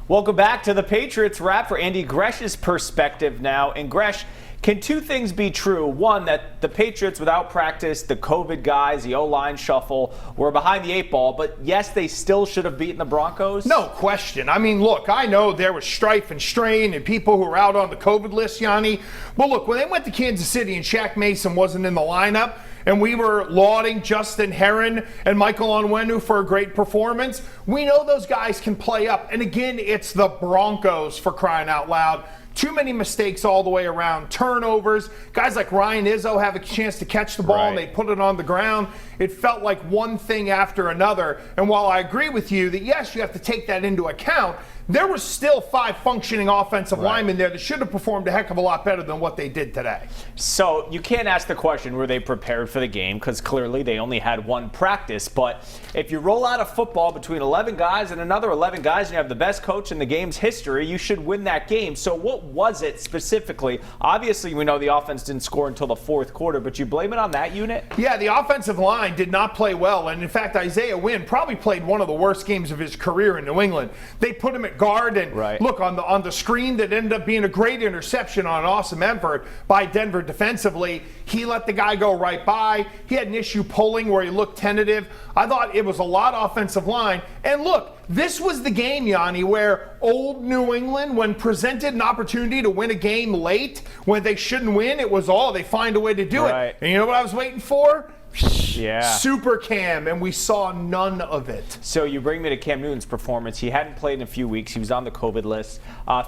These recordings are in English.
Welcome back to the Patriots Wrap for Andy Gresh's perspective now. And Gresh, can two things be true? One, that the Patriots, without practice, the COVID guys, the O-line shuffle, were behind the eight ball, but yes, they still should have beaten the Broncos? No question. I mean, look, I know there was strife and strain and people who were out on the COVID list, Yianni. But look, when they went to Kansas City and Shaq Mason wasn't in the lineup, and we were lauding Justin Herron and Michael Onwenu for a great performance, we know those guys can play up. And again, it's the Broncos, for crying out loud. Too many mistakes all the way around. Turnovers. Guys like Ryan Izzo have a chance to catch the ball and they put it on the ground. It felt like one thing after another. And while I agree with you that, yes, you have to take that into account, there was still 5 functioning offensive linemen there that should have performed a heck of a lot better than what they did today. So you can't ask the question, were they prepared for the game? Because clearly they only had one practice. But if you roll out a football between 11 guys and another 11 guys and you have the best coach in the game's history, you should win that game. So what was it specifically? Obviously, we know the offense didn't score until the fourth quarter, but you blame it on that unit? Yeah, the offensive line did not play well. And in fact, Isaiah Wynn probably played one of the worst games of his career in New England. They put him at guard, and look, on the screen that ended up being a great interception on an awesome effort by Denver defensively, he let the guy go right by. He had an issue pulling where he looked tentative. I thought it was a lot offensive line. And look, this was the game, Yianni, where old New England, when presented an opportunity to win a game late, when they shouldn't win, it was they find a way to do it. And you know what I was waiting for? Super Cam, and we saw none of it. So you bring me to Cam Newton's performance. He hadn't played in a few weeks. He was on the COVID list.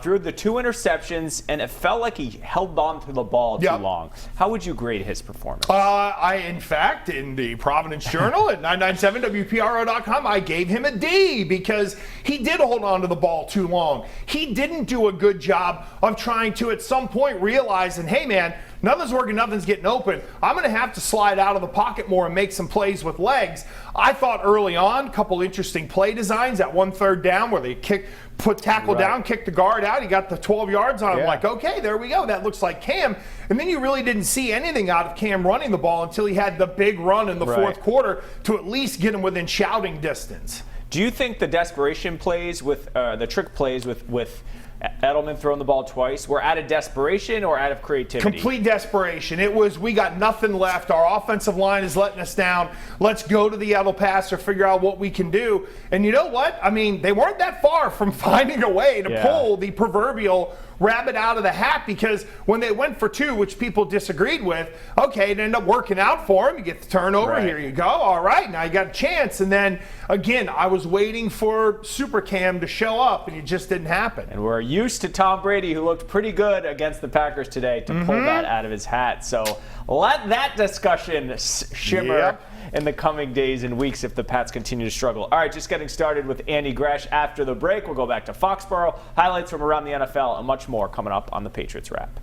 Threw the 2 interceptions, and it felt like he held on to the ball too long. How would you grade his performance? In fact, in the Providence Journal at 997WPRO.com, I gave him a D because he did hold on to the ball too long. He didn't do a good job of trying to, at some point, realizing, hey, man, nothing's working, nothing's getting open. I'm going to have to slide out of the pocket more and make some plays with legs. I thought early on, a couple interesting play designs. That 1 3rd down where they put tackle down, kick the guard out. He got the 12 yards on him. Like, okay, there we go. That looks like Cam. And then you really didn't see anything out of Cam running the ball until he had the big run in the fourth quarter to at least get him within shouting distance. Do you think the desperation plays with the trick plays with Edelman throwing the ball twice were out of desperation or out of creativity? Complete desperation. It was, we got nothing left. Our offensive line is letting us down. Let's go to the Edel pass or figure out what we can do. And you know what? I mean, they weren't that far from finding a way to pull the proverbial rabbit out of the hat, because when they went for 2, which people disagreed with, okay, it ended up working out for him. You get the turnover. Here you go. All right, now you got a chance. And then, again, I was waiting for Super Cam to show up, and it just didn't happen. And we're used to Tom Brady, who looked pretty good against the Packers today, to pull that out of his hat. So let that discussion shimmer in the coming days and weeks if the Pats continue to struggle. All right, just getting started with Andy Gresh. After the break, we'll go back to Foxborough, highlights from around the NFL, and much more coming up on the Patriots Wrap.